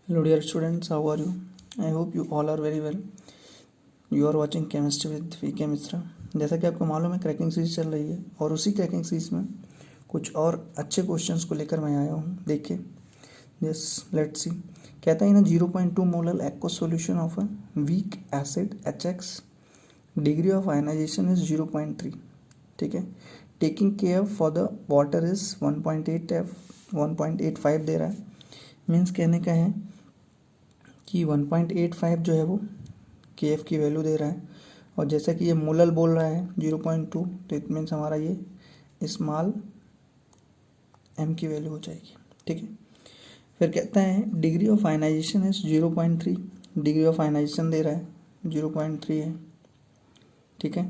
Hello dear students, how are you? I hope you all are very well. You are watching Chemistry with VK Mishra. जैसा कि आपको मालूम है cracking series चल रही है और उसी क्रैकिंग सीरीज में कुछ और अच्छे क्वेश्चंस को लेकर मैं आया हूँ. देखिए, यस लेट्स सी. कहता है ना 0.2 molar aqueous solution of a weak acid HX, degree of ionization is 0.3. ठीक है. Taking care for the water is 1.85 दे रहा है. मीन्स कहने का है कि 1.85 जो है वो KF की वैल्यू दे रहा है और जैसा कि ये मोलल बोल रहा है 0.2, तो इट मीन्स हमारा ये स्मॉल m की वैल्यू हो जाएगी. ठीक है. फिर कहता है degree of ionization is 0.3. Degree of ionisation दे रहा है 0.3 है. ठीक है,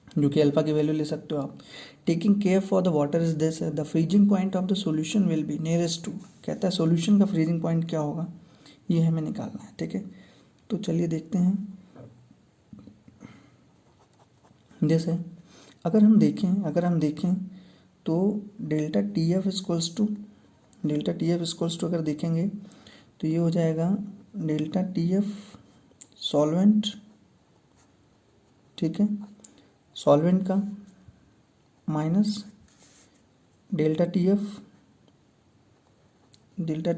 जो कि अल्फा की वैल्यू ले सकते हो आप. Taking care for the water is this, the freezing point of the solution will be nearest to. कहता है सॉल्यूशन का फ्रीजिंग पॉइंट क्या होगा, ये हमें निकालना है. ठीक है, तो चलिए देखते हैं. जैसे अगर हम देखें तो delta T F equals to अगर देखेंगे तो ये हो जाएगा डेल्टा टी एफ सॉल्वेंट. ठीक है, सॉल्वेंट का माइनस डेल्टा टी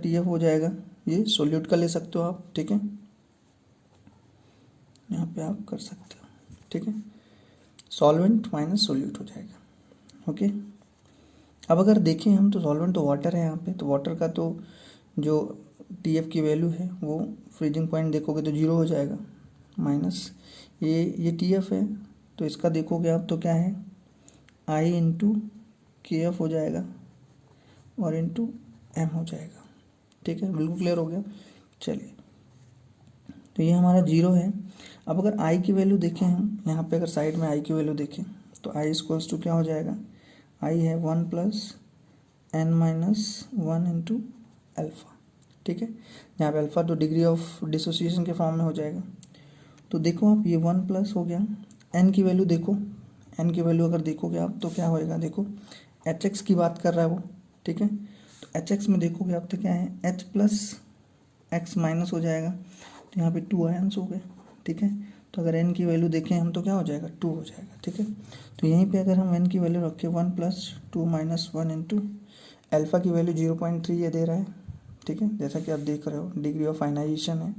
एफ हो जाएगा ये सोल्यूट का ले सकते हो आप. ठीक है, यहाँ पे आप कर सकते हो. ठीक है, सॉल्वेंट माइनस सोल्यूट हो जाएगा. ओके. अब अगर देखें हम तो सॉल्वेंट तो वाटर है यहाँ पे, तो वाटर का तो जो टी एफ की वैल्यू है वो फ्रीजिंग पॉइंट देखोगे तो 0 हो जाएगा. माइनस ये टी एफ है तो इसका देखोगे आप तो क्या है I इंटू के एफ हो जाएगा और इंटू एम हो जाएगा. ठीक है, बिल्कुल क्लियर हो गया. चलिए, तो ये हमारा 0 है. अब अगर I की वैल्यू देखें हम यहाँ पे, अगर साइड में I की वैल्यू देखें तो I इक्वल्स टू क्या हो जाएगा, I है 1 + n-1 इंटू अल्फ़ा. ठीक है, यहाँ पे अल्फ़ा तो डिग्री ऑफ डिसोसिएशन के फॉर्म में हो जाएगा. तो देखो आप ये 1 प्लस हो गया. n की वैल्यू देखो, n की वैल्यू अगर देखोगे आप तो क्या होएगा, देखो HX की बात कर रहा है वो. ठीक है, तो HX में देखोगे आप तो क्या है H + X माइनस हो जाएगा, तो यहाँ पे 2 आयंस हो गए. ठीक है, तो अगर n की वैल्यू देखें हम तो क्या हो जाएगा 2 हो जाएगा. ठीक है, तो यहीं पे अगर हम n की वैल्यू रखें 1 + 2 - 1 इंटू अल्फ़ा की वैल्यू 0.3 ये दे रहा है. ठीक है, जैसा कि आप देख रहे हो डिग्री ऑफ आयनाइजेशन है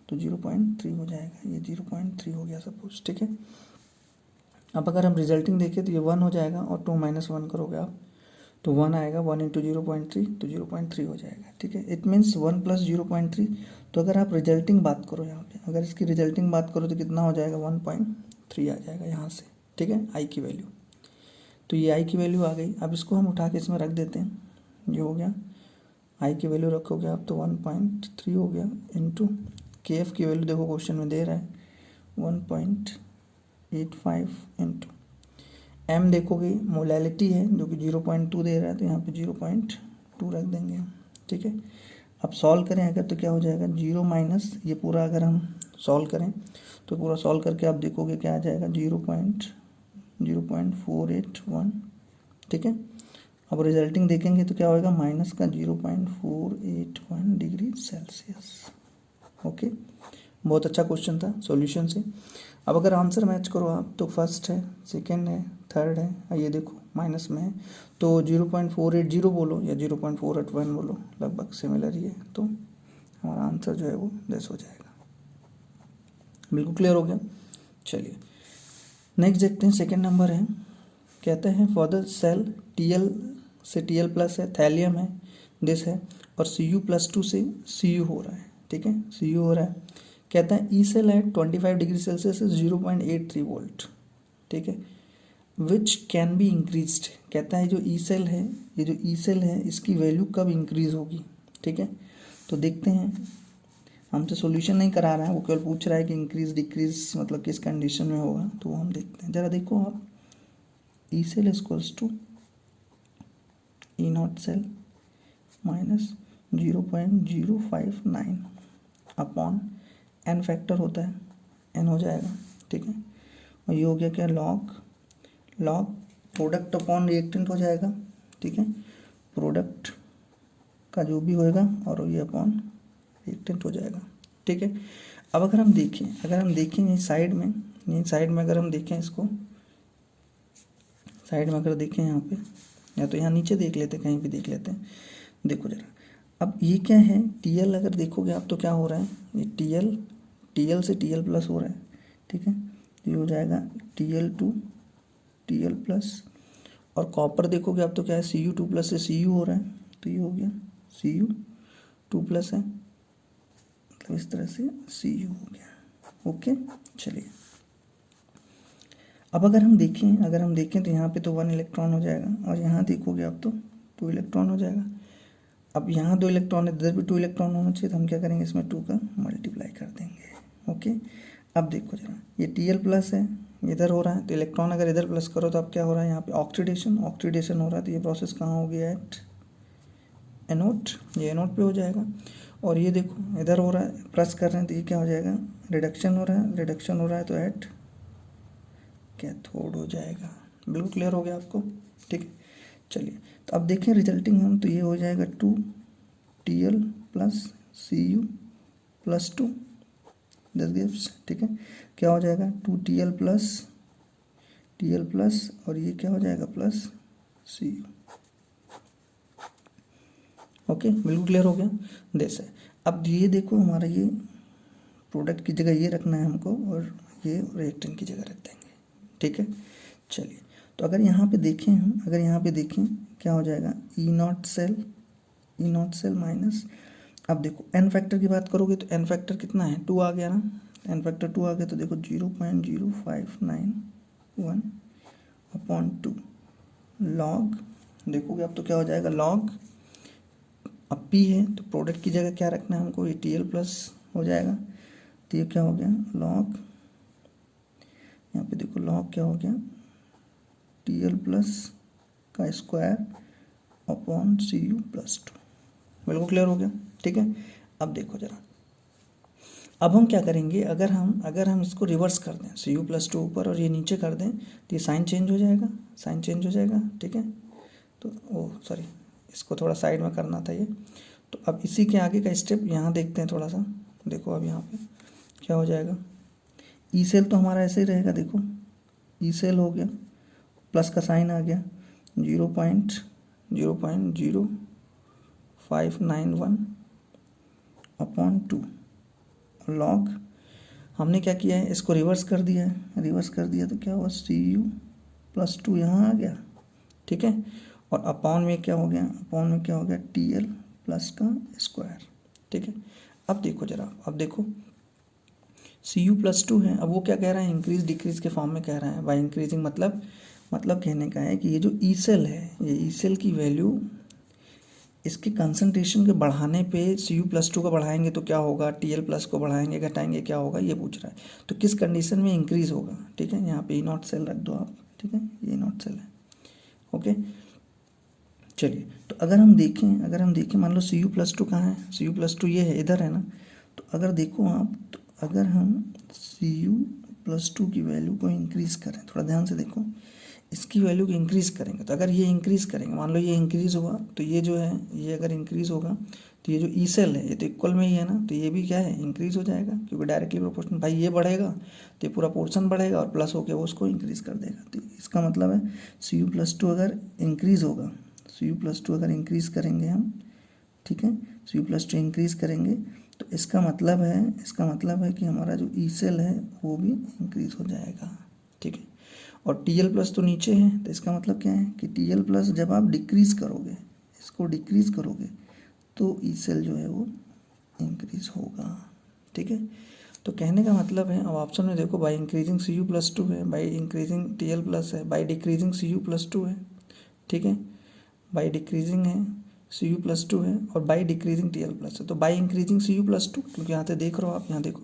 तो 0.3 हो जाएगा. ये 0.3 हो गया सपोज. ठीक है, अब अगर हम रिजल्टिंग देखें तो ये 1 हो जाएगा और 2 - 1 करोगे आप तो 1 आएगा. 1 इंटू 0.3 तो 0.3 हो जाएगा. ठीक है, इट मीन्स 1 + 0.3. तो अगर आप रिजल्टिंग बात करो यहाँ पे, अगर इसकी रिजल्टिंग बात करो तो कितना हो जाएगा 1.3 आ जाएगा यहाँ से. ठीक है, आई की वैल्यू, तो ये आई की वैल्यू आ गई. अब इसको हम उठा के इसमें रख देते हैं. ये हो गया, आई की वैल्यू रखोगे आप तो 1.3 हो गया इंटू के एफ की वैल्यू देखो क्वेश्चन में दे रहा है 1.85 इंटू एम देखोगे मोलैलिटी है जो कि 0.2 दे रहा है तो यहाँ पे 0.2 रख देंगे हम. ठीक है, अब सॉल्व करें अगर तो क्या हो जाएगा 0 माइनस ये पूरा अगर हम सॉल्व करें तो पूरा सॉल्व करके आप देखोगे क्या आ जाएगा 0.481. ठीक है, अब रिजल्टिंग देखेंगे तो क्या होगा माइनस का 0.481 डिग्री सेल्सियस. ओके, बहुत अच्छा क्वेश्चन था सॉल्यूशन से. अब अगर आंसर मैच करो आप तो फर्स्ट है, सेकंड है, थर्ड है, ये देखो माइनस में है तो 0.480 बोलो या 0.481 बोलो, लगभग सिमिलर ही है. तो हमारा आंसर जो है वो 10 हो जाएगा. बिल्कुल क्लियर हो गया. चलिए नेक्स्ट देखते हैं. सेकंड नंबर है, कहते हैं फॉर द सेल Tl से Tl+ है, थैलियम है, दिस है और Cu+2 से Cu हो रहा है. ठीक है, Cu हो रहा है. कहता है E cell at 25 degree Celsius 0.83 volt. ठीक है, विच कैन बी इंक्रीज्ड. कहता है जो ई सेल है, ये जो ई सेल है इसकी वैल्यू कब इंक्रीज होगी. ठीक है, तो देखते हैं. हमसे सॉल्यूशन नहीं करा रहा है, वो केवल पूछ रहा है कि इंक्रीज डिक्रीज मतलब किस कंडीशन में होगा, तो वो हम देखते हैं. ज़रा देखो आप, E cell equals to E0 cell minus 0.059 upon N factor होता है, एन हो जाएगा. ठीक है, और ये हो गया क्या लॉग प्रोडक्ट अपॉन रिएक्टेंट हो जाएगा. ठीक है, प्रोडक्ट का जो भी होएगा और ये अपॉन रिएक्टेंट हो जाएगा। ठीक है, अब अगर हम देखें ये साइड में अगर हम देखें इसको, साइड में अगर देखें यहाँ पे, या तो यहाँ नीचे देख लेते, कहीं भी देख लेते हैं। देखो जरा, अब ये क्या है, टी एल अगर देखोगे आप तो क्या हो रहा है, ये टी एल से टी एल प्लस हो रहा है। ठीक है, ये हो जाएगा T L two T L plus, और कॉपर देखोगे आप तो क्या है, सी यू टू प्लस से सी यू हो रहा है, तो ये हो गया सी यू टू प्लस है, मतलब इस तरह से सी यू हो गया। ओके, चलिए अब अगर हम देखें तो यहाँ पे तो 1 इलेक्ट्रॉन हो जाएगा, और यहाँ देखोगे आप तो 2 इलेक्ट्रॉन हो जाएगा। अब यहाँ 2 इलेक्ट्रॉन है, इधर भी 2 इलेक्ट्रॉन होना चाहिए, तो हम क्या करेंगे, इसमें 2 का मल्टीप्लाई कर देंगे। ओके, अब देखो जरा, ये टी एल प्लस है, इधर हो रहा है, तो इलेक्ट्रॉन अगर इधर प्लस करो तो अब क्या हो रहा है, यहाँ पे ऑक्सीडेशन हो रहा है, तो ये प्रोसेस कहाँ हो गया, एट एनोड, ये एनोड पे हो जाएगा। और ये देखो इधर हो रहा है, प्लस कर रहे हैं, तो ये क्या हो जाएगा, रिडक्शन हो रहा है, तो एट कैथोड हो जाएगा। बिल्कुल क्लियर हो गया आपको। ठीक है, चलिए तो अब देखें रिजल्टिंग हम, तो ये हो जाएगा 2 T L plus C U plus 2 this gives. ठीक है, क्या हो जाएगा, 2 टी एल प्लस और ये क्या हो जाएगा, प्लस सी यू। ओके, बिल्कुल क्लियर हो गया। जैसे अब ये देखो, हमारा ये प्रोडक्ट की जगह ये रखना है हमको, और ये रिएक्टेंट की जगह रख देंगे। ठीक है, चलिए तो अगर यहाँ पे देखें क्या हो जाएगा, ई नॉट सेल माइनस, अब देखो एन फैक्टर की बात करोगे तो एन फैक्टर कितना है, 2 आ गया ना, एन फैक्टर 2 आ गया, तो देखो 0.0591 अपॉन 2 लॉग, देखोगे अब तो क्या हो जाएगा, लॉग, अब पी है तो प्रोडक्ट की जगह क्या रखना है हमको, ये टी एल प्लस हो जाएगा, तो ये क्या हो गया, लॉग, यहाँ पे देखो लॉग क्या हो गया, टी एल प्लस का square upon C U plus 2। बिल्कुल क्लियर हो गया। ठीक है, अब देखो जरा, अब हम क्या करेंगे, अगर हम इसको रिवर्स कर दें, सी यू प्लस 2 ऊपर और ये नीचे कर दें, तो ये साइन चेंज हो जाएगा। ठीक है, तो सॉरी, इसको थोड़ा साइड में करना था ये। तो अब इसी के आगे का स्टेप यहाँ देखते हैं थोड़ा सा। देखो अब यहाँ पे क्या हो जाएगा, ई सेल तो हमारा ऐसे ही रहेगा, देखो ई सेल हो गया, प्लस का साइन आ गया, 0.0591 अपॉन 2 लॉग, हमने क्या किया है, इसको रिवर्स कर दिया तो क्या हुआ, सी यू प्लस 2 यहाँ आ गया। ठीक है, और अपॉन में क्या हो गया, टी एल प्लस का स्क्वायर। ठीक है, अब देखो जरा, सी यू प्लस 2 है, अब वो क्या कह रहा है, इंक्रीज डिक्रीज के फॉर्म में कह रहा है। बाय इंक्रीजिंग मतलब कहने का है कि ये जो ई सेल है, ये ई सेल की वैल्यू, इसके कंसंट्रेशन के बढ़ाने पे सी यू प्लस 2 का बढ़ाएंगे तो क्या होगा, टी एल प्लस को बढ़ाएंगे घटाएंगे क्या होगा, ये पूछ रहा है। तो किस कंडीशन में इंक्रीज होगा। ठीक है, यहाँ पे ई नॉट सेल रख दो आप। ठीक है, ये नॉट सेल है। ओके, चलिए तो अगर हम देखें मान लो सी यू प्लस 2 कहाँ है, सी यू प्लस 2 ये है, इधर है ना। तो अगर देखो आप, तो अगर हम सी यू प्लस 2 की वैल्यू को इंक्रीज करें, थोड़ा ध्यान से देखो, इसकी वैल्यू को इंक्रीज करेंगे, तो अगर ये इंक्रीज करेंगे, मान लो ये इंक्रीज हुआ, तो ये जो है, ये अगर इंक्रीज होगा तो ये जो ई सेल है, ये तो इक्वल में ही है ना, तो ये भी क्या है, इंक्रीज हो जाएगा, क्योंकि डायरेक्टली प्रोपोर्शनल, भाई ये बढ़ेगा तो ये पूरा पोर्शन बढ़ेगा, और प्लस होकर वो उसको इंक्रीज कर देगा। तो इसका मतलब है सी यू प्लस 2 अगर इंक्रीज होगा, सी यू प्लस 2 अगर इंक्रीज करेंगे हम, ठीक है, सी यू प्लस 2 इंक्रीज करेंगे, तो इसका मतलब है कि हमारा जो ई सेल है वो भी इंक्रीज हो जाएगा। ठीक है, और टी एल प्लस तो नीचे है, तो इसका मतलब क्या है कि टी एल प्लस जब आप डिक्रीज करोगे, इसको डिक्रीज करोगे, तो ई सेल जो है वो इंक्रीज होगा। ठीक है, तो कहने का मतलब है, अब ऑप्शन में देखो, by increasing C U plus 2 है, by increasing T L plus है, by decreasing C U plus 2 है। ठीक है, बाई डिक्रीजिंग है, सी यू प्लस 2 है, और by decreasing T L plus है। तो by increasing C U plus 2, क्योंकि यहाँ से देख रहे हो आप, यहाँ देखो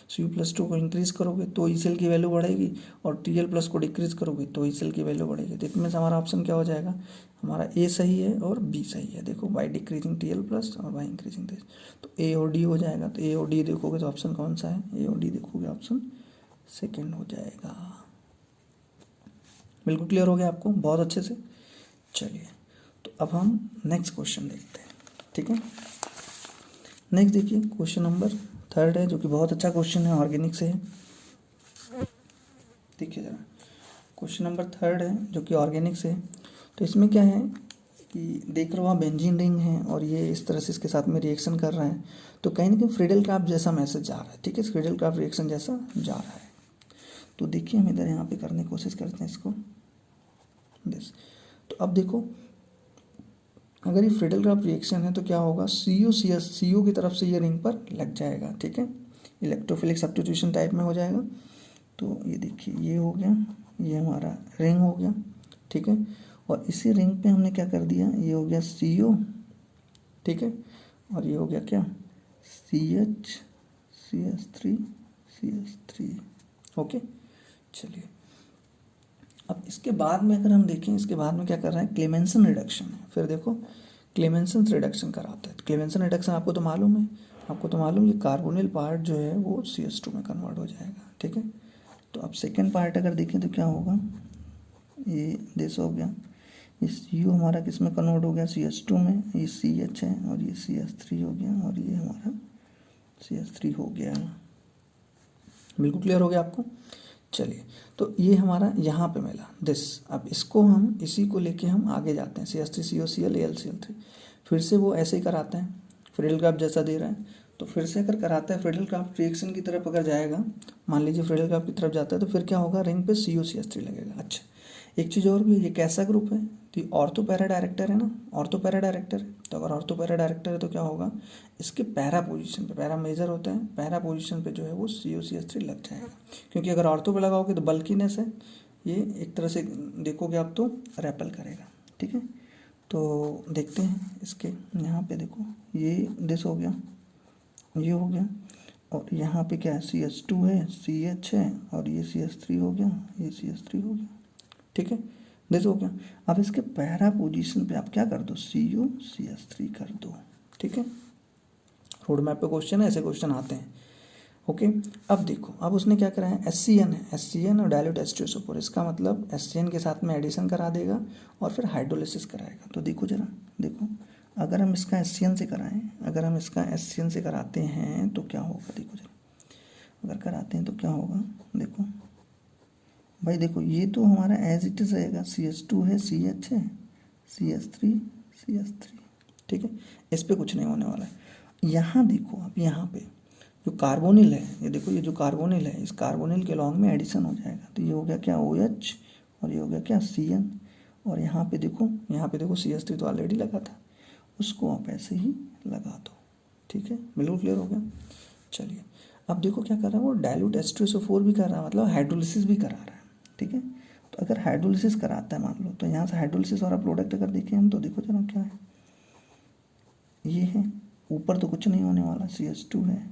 सी यू प्लस 2 को इंक्रीज करोगे तो ई सेल की वैल्यू बढ़ेगी, और टी एल प्लस को डिक्रीज करोगे तो ई सेल की वैल्यू बढ़ेगी। तो इसमें से हमारा ऑप्शन क्या हो जाएगा, हमारा ए सही है और बी सही है। देखो, by decreasing T L plus और बाई इंक्रीजिंग दिस, तो ए और डी हो जाएगा। तो ए और डी देखोगे तो ऑप्शन कौन सा है, ए और डी देखोगे ऑप्शन सेकेंड हो जाएगा। बिल्कुल क्लियर हो गया आपको, बहुत अच्छे से। चलिए तो अब हम नेक्स्ट क्वेश्चन देखते हैं। ठीक है, नेक्स्ट देखिए क्वेश्चन नंबर 3 है, जो कि बहुत अच्छा क्वेश्चन है, ऑर्गेनिक से है। देखिए जरा, क्वेश्चन नंबर 3 है जो कि ऑर्गेनिक से है। तो इसमें क्या है कि देख रहे हो आप, बेंजीन रिंग है और ये इस तरह से इसके साथ में रिएक्शन कर रहा है, तो कहीं ना कहीं फ्रीडल क्राफ्ट जैसा मैसेज जा रहा है। ठीक है, फ्रीडल क्राफ्ट रिएक्शन जैसा जा रहा है। तो देखिए हम इधर यहाँ पे करने की कोशिश करते हैं इसको दिस। तो अब देखो, अगर ये फ्रीडल क्राफ्ट रिएक्शन है तो क्या होगा, सी ओ की तरफ से ये रिंग पर लग जाएगा। ठीक है, इलेक्ट्रोफिलिक सब्स्टिट्यूशन टाइप में हो जाएगा। तो ये देखिए, ये हो गया, ये हमारा रिंग हो गया। ठीक है, और इसी रिंग पे हमने क्या कर दिया, ये हो गया CO। ठीक है, और ये हो गया क्या, CH CS3 ओके। चलिए, अब इसके बाद में अगर हम देखें, इसके बाद में क्या कर रहा है, क्लेमेंसन रिडक्शन है। फिर देखो क्लेमेंसन रिडक्शन कराता है। क्लेमेंसन रिडक्शन आपको तो मालूम है, ये कार्बोनिल पार्ट जो है वो CS2 में कन्वर्ट हो जाएगा। ठीक है, तो अब सेकेंड पार्ट अगर देखें तो क्या होगा, ये दिस हो गया, ये CO हमारा किस में कन्वर्ट हो गया, CS2 में। ये CH है और ये CS3 हो गया, और ये हमारा CS3 हो गया। बिल्कुल क्लियर हो गया आपको। चलिए, तो ये हमारा यहाँ पे मिला दिस। अब इसको हम, इसी को लेके हम आगे जाते हैं, CS3COCl AlCl3। फिर से वो ऐसे ही कराता है, फ्रीडल क्राफ्ट जैसा दे रहा है। तो फिर से अगर कराता है फ्रीडल क्राफ्ट रिएक्शन की तरफ अगर जाएगा, मान लीजिए फ्रीडल क्राफ्ट की तरफ जाता है, तो फिर क्या होगा, रिंग पे COCH3 लगेगा। अच्छा, एक चीज़ और भी है, ये कैसा ग्रुप है, तो ये ऑर्थो पैरा डायरेक्टर है ना, ऑर्थो पैरा डायरेक्टर है। तो अगर ऑर्थो पैरा डायरेक्टर है तो क्या होगा, इसके पैरा पोजीशन पे, पैरा मेजर होता है, पैरा पोजीशन पे जो है वो COCH3 लग जाएगा। क्योंकि अगर ऑर्थो पे लगाओगे तो बल्कीनेस है, ये एक तरह से देखोगे आप तो रेपल करेगा। ठीक है, तो देखते हैं इसके यहाँ पे, देखो ये दिस हो गया, ये हो गया, और यहाँ पे क्या है, CH2 है, CH है, और ये CS3 हो गया, ये CS3 हो गया। ठीक है, देखो क्या, अब इसके पैरा पोजीशन पे आप क्या कर दो, COCH3 कर दो। ठीक है, रोड मैप पे क्वेश्चन है, ऐसे क्वेश्चन आते हैं। ओके, अब देखो, अब उसने क्या करा है, SCN है, SCN और डाइल्यूट H2SO4। इसका मतलब SCN के साथ में एडिशन करा देगा और फिर हाइड्रोलिसिस कराएगा। तो देखो जरा, देखो अगर हम इसका SCN से कराएं, अगर हम इसका SCN से कराते हैं तो क्या होगा, देखो जरा, अगर कराते हैं तो क्या होगा, देखो भाई, देखो ये तो हमारा एज इट इज रहेगा, CH2 है, CH है, CS3। ठीक है, इस पे कुछ नहीं होने वाला है। यहाँ देखो आप, यहाँ पे जो कार्बोनिल है, ये देखो, ये जो कार्बोनिल है, इस कार्बोनिल के लॉन्ग में एडिशन हो जाएगा। तो ये हो गया क्या, OH, और ये हो गया क्या, CN। और यहाँ पे देखो, CS3 तो ऑलरेडी लगा था, उसको आप ऐसे ही लगा दो। ठीक है, बिल्कुल क्लियर हो गया। चलिए, अब देखो क्या कर रहा है वो, डाइल्यूट H2SO4 भी कर रहा है, मतलब हाइड्रोलिसिस भी करा रहा है। ठीक है, तो अगर हाइड्रोलिसिस कराता है मान लो, तो यहाँ से हाइड्रोलिसिस वाला प्रोडक्ट अगर देखें हम, तो देखो जरा क्या है, ये है, ऊपर तो कुछ नहीं होने वाला, CH2 है,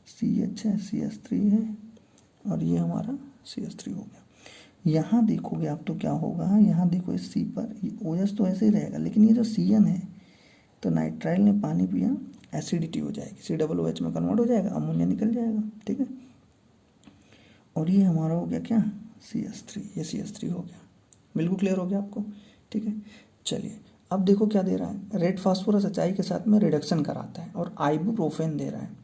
CH है, CS3 है, और ये हमारा CS3 हो गया। यहाँ देखोगे आप तो क्या होगा, यहाँ देखो इस C पर, ये OH तो ऐसे ही रहेगा, लेकिन ये जो CN है, तो नाइट्राइल ने पानी पिया, एसिडिटी हो जाएगी, COOH में कन्वर्ट हो जाएगा, अमोनिया निकल जाएगा। ठीक है, और ये हमारा हो गया क्या, CS3, ये CS3 हो गया। बिल्कुल क्लियर हो गया आपको। ठीक है, चलिए, अब देखो क्या दे रहा है, रेड फास्फोरस HI के साथ में रिडक्शन कराता है और आइबुप्रोफेन दे रहा है।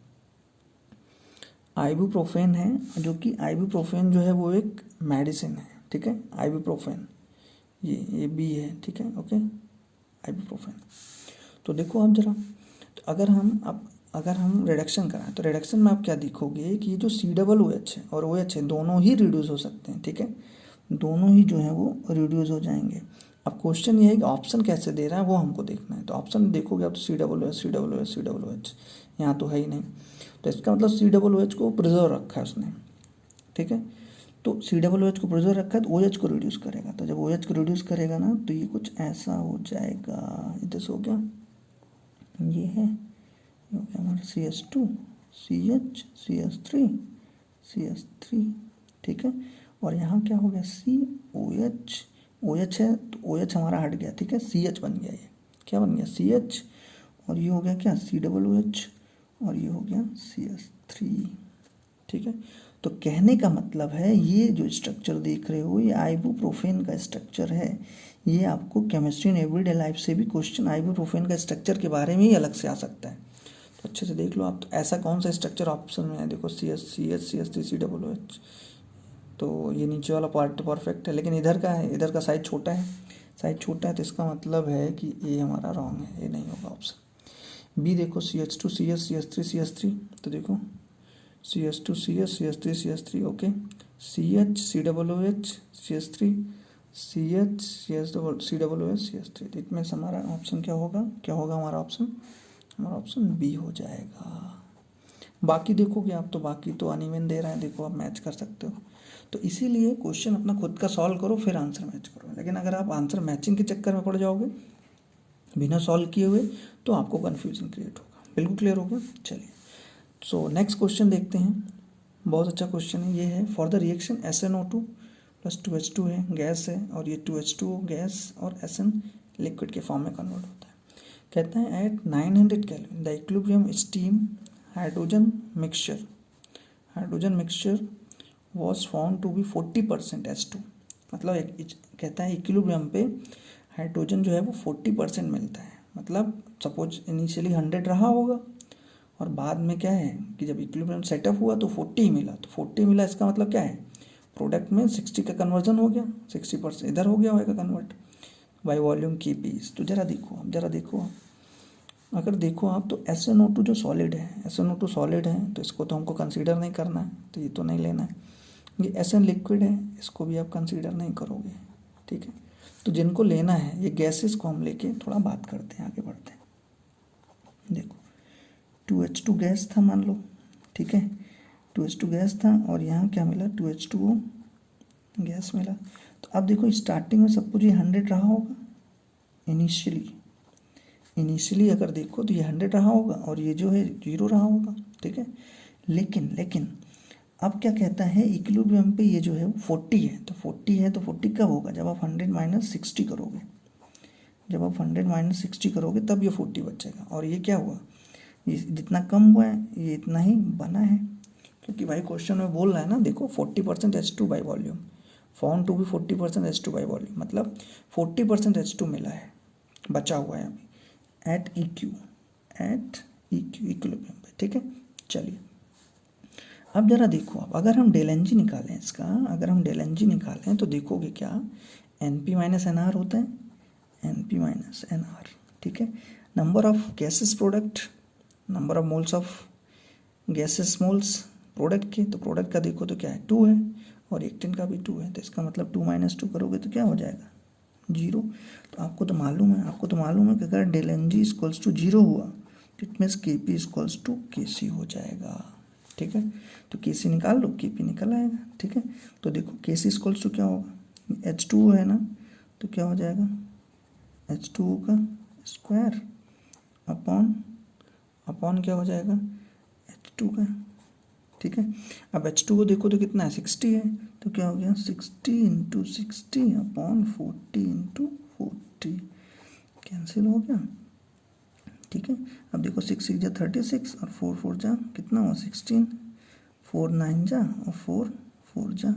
आइबुप्रोफेन है, जो कि आइबुप्रोफेन जो है वो एक मेडिसिन है। ठीक है, आइबुप्रोफेन, ये B है। ठीक है, ओके, आइबुप्रोफेन। तो देखो आप जरा, तो अगर हम रिडक्शन कराएं, तो रिडक्शन में आप क्या देखोगे कि ये जो COOH है और OH है, दोनों ही रिड्यूस हो सकते हैं। ठीक है, दोनों ही जो है वो रिड्यूस हो जाएंगे। अब क्वेश्चन ये है कि ऑप्शन कैसे दे रहा है वो हमको देखना है। तो ऑप्शन देखोगे आप तो COOH यहाँ तो है ही नहीं, तो इसका मतलब COOH को प्रिजर्व रखा है उसने। ठीक है, तो COOH को प्रिजर्व रखा है, तो OH को रिड्यूस करेगा। तो जब OH को रिड्यूस करेगा ना, तो ये कुछ ऐसा हो जाएगा, इधर हो गया, ये है, ये हो गया हमारा CS2, CH, CS3। ठीक है, और यहाँ क्या हो गया, COH, OH है, तो OH हमारा हट गया। ठीक है, CH बन गया, ये क्या बन गया, CH, और ये हो गया क्या, COOH, और ये हो गया CS3। ठीक है, तो कहने का मतलब है, ये जो स्ट्रक्चर देख रहे हो, ये आइबुप्रोफेन का स्ट्रक्चर है। ये आपको केमिस्ट्री इन एवरीडे लाइफ से भी क्वेश्चन आइबुप्रोफेन का स्ट्रक्चर के बारे में ही अलग से आ सकता है। अच्छे से देख लो आप। तो ऐसा कौन सा स्ट्रक्चर ऑप्शन में है, देखो CH3COOH, तो ये नीचे वाला पार्ट तो परफेक्ट है, लेकिन इधर का है, इधर का साइज छोटा है, साइज छोटा है, तो इसका मतलब है कि ए हमारा रॉन्ग है, ये नहीं होगा ऑप्शन। बी देखो CH2 CH CH3 CH3, तो देखो CH2 CH CH3 CH3, okay, CH COOH CH3 CH COOH CH3, तो इसमें हमारा ऑप्शन क्या होगा हमारा ऑप्शन बी हो जाएगा। बाकी देखोगे आप तो बाकी तो अनइवन दे रहा है, देखो आप मैच कर सकते हो। तो इसीलिए क्वेश्चन अपना खुद का सॉल्व करो फिर आंसर मैच करो, लेकिन अगर आप आंसर मैचिंग के चक्कर में पड़ जाओगे बिना सॉल्व किए हुए तो आपको कन्फ्यूजन क्रिएट होगा। बिल्कुल क्लियर होगा। चलिए, सो नेक्स्ट क्वेश्चन देखते हैं। बहुत अच्छा क्वेश्चन है, ये है for the reaction SnO2 + 2H2 है, गैस है, और ये 2H2 गैस और SN लिक्विड के फॉर्म में कन्वर्ट होता है। कहता है at 900 kelvin the equilibrium steam hydrogen mixture was found to be 40% H2। मतलब कहता है इक्विलिब्रियम पे हाइड्रोजन जो है वो 40% मिलता है। मतलब सपोज इनिशियली 100 रहा होगा और बाद में क्या है कि जब इक्विलिब्रियम सेटअप हुआ तो 40 मिला, तो 40 मिला, इसका मतलब क्या है प्रोडक्ट में 60 का कन्वर्जन हो गया, 60% इधर हो गया होगा कन्वर्ट बाय वॉल्यूम की पीस। तो जरा देखो आप, अगर देखो आप तो SnO2 जो सॉलिड है, SnO2 सॉलिड है तो इसको तो हमको कंसीडर नहीं करना है, तो ये तो नहीं लेना है। ये SN लिक्विड है, इसको भी आप कंसीडर नहीं करोगे, ठीक है। तो जिनको लेना है ये गैसेस को हम लेके थोड़ा बात करते हैं, आगे बढ़ते हैं। देखो 2H2 गैस था मान लो, ठीक है, 2H2 गैस था और यहाँ क्या मिला 2H2O गैस मिला। तो अब देखो स्टार्टिंग में सब कुछ ये 100 रहा होगा इनिशियली अगर देखो तो ये 100 रहा होगा और ये जो है 0 रहा होगा, ठीक है। लेकिन अब क्या कहता है इक्विलिब्रियम पे ये जो है 40 है, तो 40 है तो 40 कब होगा जब आप 100 - 60 करोगे, जब आप 100 - 60 करोगे तब ये 40 बचेगा। और ये क्या हुआ, ये जितना कम हुआ है ये इतना ही बना है, क्योंकि भाई क्वेश्चन में बोल रहा है ना, देखो 40% H2 by volume found to be 40% H2 by volume, मतलब 40% H2 मिला है, बचा हुआ है अभी एट इक्विलिब्रियम पे, ठीक है। चलिए अब जरा देखो आप, अगर हम डेल एन जी निकालें इसका, अगर हम डेल एन जी निकालें तो देखोगे क्या NP - NR होता है, NP - NR, ठीक है। Number of gases product, number of moles of gases moles product के, तो प्रोडक्ट का देखो तो क्या है 2 है और एक्टेन का भी 2 है, तो इसका मतलब 2 - 2 करोगे तो क्या हो जाएगा 0। तो आपको तो मालूम है कि अगर del N G equals to 0 हुआ तो it means KP equals to KC हो जाएगा, ठीक है। तो KC निकाल लो, KP निकल आएगा, ठीक है। तो देखो KC इक्वल्स टू क्या होगा, H2 है ना, तो क्या हो जाएगा H2 का स्क्वायर अपॉन क्या हो जाएगा H2 का, ठीक है। अब H2 को देखो तो कितना है 60 है, तो क्या हो गया 60 × 60 अपॉन 40 × 40 कैंसिल हो गया, ठीक है। अब देखो 6 × 6 = 36 और 4 × 4 = कितना हुआ 16, 4 × 9 = और 4 × 4 =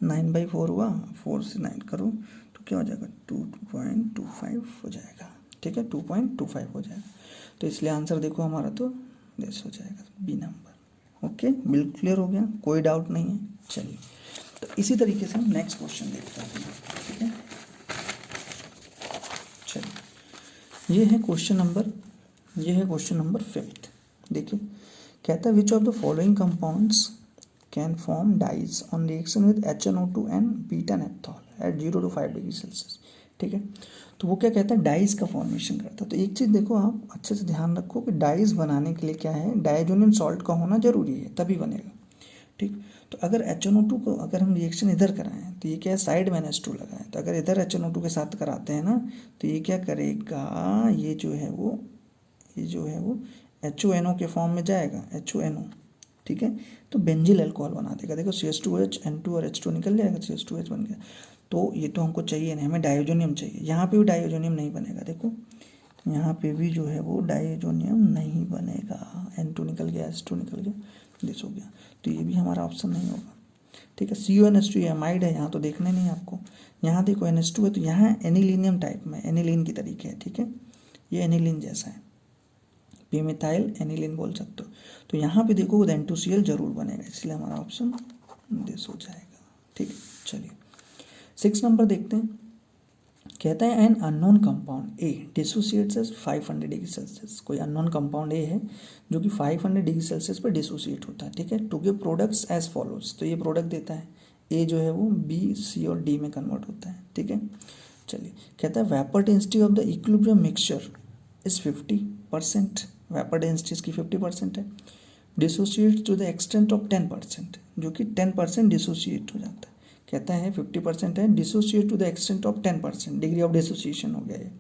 9/4 हुआ, 4 से 9 करो तो क्या हो जाएगा 2.25 हो जाएगा, ठीक है, 2.25 हो जाएगा। तो इसलिए आंसर देखो हमारा तो दिस हो जाएगा बी नंबर। ओके, बिल्कुल क्लियर हो गया, कोई डाउट नहीं है। चलिए तो इसी तरीके से हम नेक्स्ट क्वेश्चन देखते हैं, ठीक है। चलिए ये है क्वेश्चन नंबर 5। देखिए कहता है which of the following compounds can form dyes on reaction with HNO2 and beta naphthol at 0 to 5 degree Celsius, ठीक है। तो वो क्या कहता है डाइज का फॉर्मेशन करता है। तो एक चीज़ देखो आप अच्छे से ध्यान रखो कि डाइज बनाने के लिए क्या है डायजोनियम सॉल्ट का होना जरूरी है, तभी बनेगा, ठीक। तो अगर HNO2 को अगर हम रिएक्शन इधर कराएं तो ये क्या है साइड में NH2 लगाएं, तो अगर इधर HNO2 के साथ कराते हैं ना तो ये क्या करेगा, ये जो है वो HONO के फॉर्म में जाएगा, HONO, ठीक है। तो बेंजिल अल्कोहल बना देगा, देखो CH2H N2 और H2 निकल जाएगा, CH2H बन गया। तो ये तो हमको चाहिए नहीं, हमें डायोजोनियम चाहिए। यहाँ पे भी डायोजोनियम नहीं बनेगा, देखो यहाँ पे भी जो है वो डायोजोनियम नहीं बनेगा, N2 निकल गया, H2 निकल गया, दिस हो गया, तो ये भी हमारा ऑप्शन नहीं होगा, ठीक है। CONH2 ये अमाइड है, यहाँ तो देखना नहीं आपको, यहाँ देखो NH2 है तो यहाँ एनिलीनियम टाइप में, एनिलीन की तरीके है, ठीक है, ये एनिलीन जैसा है, पी मिथाइल एनिलीन बोल सकते हो। तो यहाँ पे देखो N2Cl जरूर बनेगा, इसलिए हमारा ऑप्शन दिस हो जाएगा। ठीक है, चलिए 6 नंबर देखते हैं। कहता है an unknown compound A dissociates at 500 degree Celsius. कोई अननोन कंपाउंड ए है जो कि 500 डिग्री सेल्सियस पर डिसोसिएट होता है। ठीक है, to give products as follows. तो ये प्रोडक्ट देता है, ए जो है वो बी, सी और डी में कन्वर्ट होता है। ठीक है, चलिए कहता है vapour density of the equilibrium mixture is 50%। Vapour density इसकी 50% है। Dissociate to the extent of 10%, जो कि 10% डिसोसिएट हो जाता है। कहता है 50% है, dissociate to the extent of 10%, degree of dissociation हो गया ये।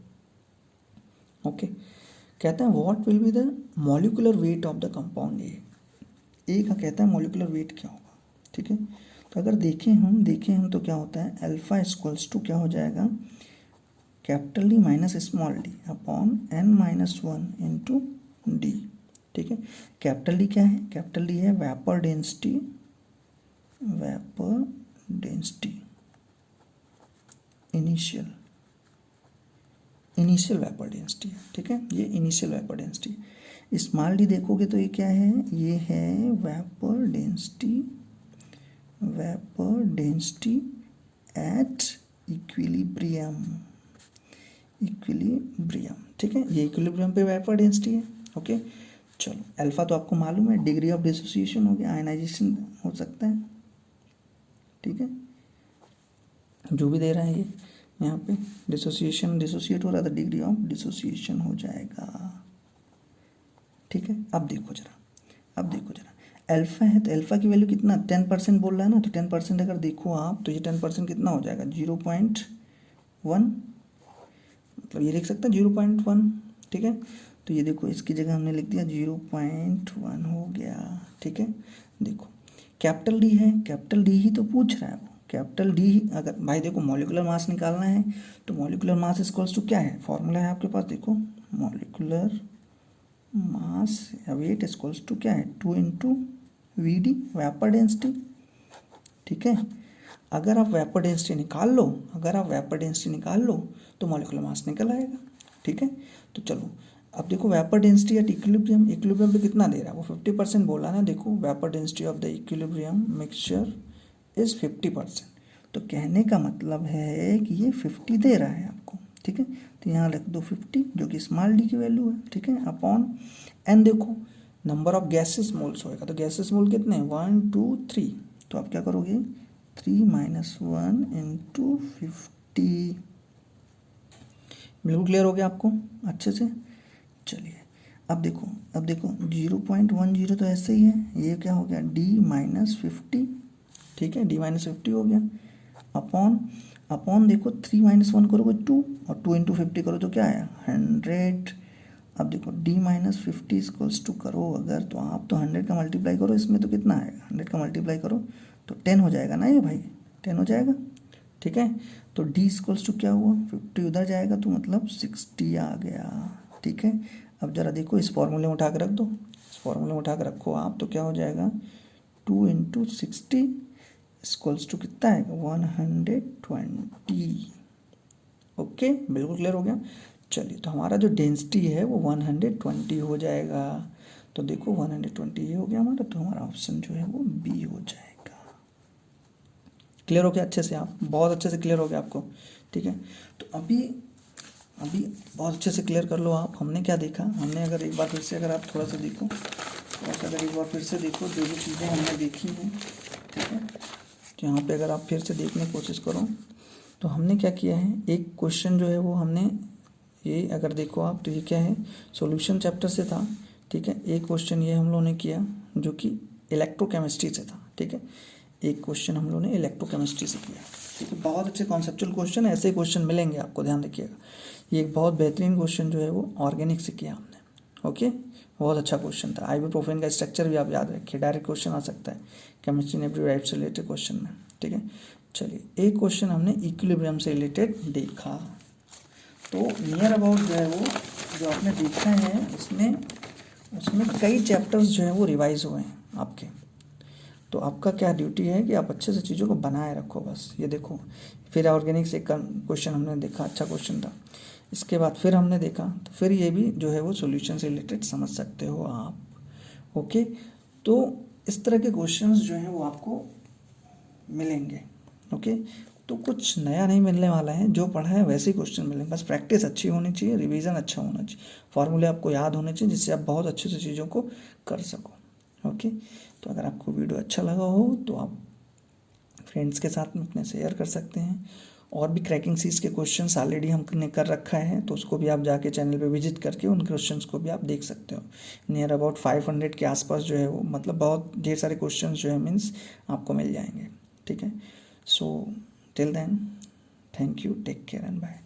ओके, कहता है what will be the molecular weight of the compound A का कहता है मॉलिक्यूलर वेट क्या होगा। ठीक है, तो अगर देखें हम तो क्या होता है, अल्फा इक्वल्स टू क्या हो जाएगा, capital D minus small D upon n-1 into D. ठीक है, कैपिटल डी क्या है, कैपिटल डी है vapour density initial vapour density है। ठीक है, ये initial vapour density. Small D देखोगे तो ये क्या है, ये है वेपर डेंसिटी एट इक्विलिब्रियम। ठीक है, ये इक्विलिब्रियम पे वेपर डेंसिटी है। ओके, चलो अल्फा तो आपको मालूम है, डिग्री ऑफ डिसोसिएशन हो गया, आयनाइजेशन हो सकता है। ठीक है, जो भी दे रहा है ये यहाँ पे डिसोसिएट हो रहा था, डिग्री ऑफ डिसोसिएशन हो जाएगा। ठीक है, अब देखो जरा अल्फा है तो अल्फा की वैल्यू कितना, 10% बोल रहा है ना, तो 10% अगर देखो आप तो ये 10% कितना हो जाएगा, 0.1, मतलब ये लिख सकते हैं 0.1। ठीक है, तो ये देखो इसकी जगह हमने लिख दिया 0.1 हो गया। ठीक है, देखो कैपिटल डी है, कैपिटल डी ही तो पूछ रहा है वो, कैपिटल डी। अगर भाई देखो मॉलिक्यूलर मास निकालना है तो मॉलिक्यूलर मास इक्वल्स टू क्या है, फॉर्मूला है आपके पास, देखो मॉलिक्यूलर मास या वेट इक्वल्स टू क्या है, 2 इंटू वीडी वेपर डेंसिटी। ठीक है, अगर आप वेपर डेंसिटी निकाल लो तो मॉलिक्यूलर मास निकल आएगा। ठीक है, तो चलो अब देखो वेपर डेंसिटी एट इक्विलिब्रियम पे कितना दे रहा है, वो 50% बोला ना। देखो vapour density of the equilibrium mixture is 50%, तो कहने का मतलब है कि ये 50 दे रहा है आपको। ठीक है, तो यहाँ लिख दो 50, जो कि स्मॉल डी की वैल्यू है। ठीक है, अपॉन एन देखो नंबर ऑफ गैसेस मोल्स होएगा, तो गैसेस मोल कितने हैं, 1 2 3, तो आप क्या करोगे 3 - 1 इंटू 50। बिल्कुल क्लियर हो गया आपको अच्छे से। चलिए अब देखो 0.10 तो ऐसे ही है, ये क्या हो गया D-50। ठीक है, D-50 हो गया, अपॉन देखो 3 - 1 करोगे 2 और 2 इंटू 50 करो तो क्या आया 100। अब देखो D-50 इक्वल्स टू करो अगर, तो आप तो 100 का मल्टीप्लाई करो इसमें, तो कितना आएगा, 100 का मल्टीप्लाई करो तो 10 हो जाएगा ना, ये भाई 10 हो जाएगा। ठीक है, तो D इक्वल्स टू क्या हुआ, 50 उधर जाएगा तो मतलब 60 आ गया। ठीक है, अब जरा देखो इस फॉर्मूले में उठा के रख दो, इस फॉर्मूले में उठा के रखो आप, तो क्या हो जाएगा 2 इंटू 60 इक्वल्स टू कितना आएगा 120। ओके, बिल्कुल क्लियर हो गया। चलिए, तो हमारा जो डेंसिटी है वो 120 हो जाएगा। तो देखो 120 ये हो गया हमारा, तो हमारा ऑप्शन जो है वो बी हो जाएगा। क्लियर हो गया अच्छे से, आप बहुत अच्छे से क्लियर हो गया आपको। ठीक है, तो अभी बहुत अच्छे से क्लियर कर लो आप। हमने क्या देखा, हमने अगर एक बार फिर से अगर आप थोड़ा सा देखो, जो भी चीज़ें हमने देखी हैं। ठीक है, तो यहाँ पे अगर आप फिर से देखने की कोशिश करो तो हमने क्या किया है, एक क्वेश्चन जो है वो हमने ये अगर देखो आप तो ये क्या है, सॉल्यूशन चैप्टर से था। ठीक है, एक क्वेश्चन ये हम लोगों ने किया जो कि इलेक्ट्रोकेमिस्ट्री से था। ठीक है, एक क्वेश्चन हम लोगों ने इलेक्ट्रोकेमिस्ट्री से किया। ठीक है, बहुत अच्छे कॉन्सेप्चुअल क्वेश्चन, ऐसे क्वेश्चन मिलेंगे आपको, ध्यान रखिएगा। ये एक बहुत बेहतरीन क्वेश्चन जो है वो ऑर्गेनिक से किया हमने। ओके, बहुत अच्छा क्वेश्चन था। आइबुप्रोफेन का स्ट्रक्चर भी आप याद रखिए, डायरेक्ट क्वेश्चन आ सकता है केमिस्ट्री नेप्रिवाइड से रिलेटेड क्वेश्चन में। ठीक है, चलिए एक क्वेश्चन हमने इक्विलिब्रियम से रिलेटेड देखा। तो नियर अबाउट जो है वो जो आपने देखा है उसमें कई चैप्टर्स जो हैं वो रिवाइज हुए हैं आपके। तो आपका क्या ड्यूटी है कि आप अच्छे से चीज़ों को बनाए रखो बस। ये देखो फिर ऑर्गेनिक से एक क्वेश्चन हमने देखा, अच्छा क्वेश्चन था। इसके बाद फिर हमने देखा, तो फिर ये भी जो है वो सॉल्यूशन से रिलेटेड समझ सकते हो आप। ओके, तो इस तरह के क्वेश्चंस जो हैं वो आपको मिलेंगे। ओके, तो कुछ नया नहीं मिलने वाला है, जो पढ़ा है वैसे ही क्वेश्चन मिलेंगे, बस प्रैक्टिस अच्छी होनी चाहिए, रिवीजन अच्छा होना चाहिए, फॉर्मूले आपको याद होने चाहिए, जिससे आप बहुत अच्छे से चीज़ों को कर सको। ओके, तो अगर आपको वीडियो अच्छा लगा हो तो आप फ्रेंड्स के साथ में अपने शेयर कर सकते हैं। और भी क्रैकिंग सीज के क्वेश्चंस ऑलरेडी हमने कर रखा है, तो उसको भी आप जाके चैनल पे विजिट करके उन क्वेश्चंस को भी आप देख सकते हो। नियर अबाउट 500 के आसपास जो है वो, मतलब बहुत ढेर सारे क्वेश्चंस जो है मीन्स आपको मिल जाएंगे। ठीक है, so till then, thank you, take care and bye.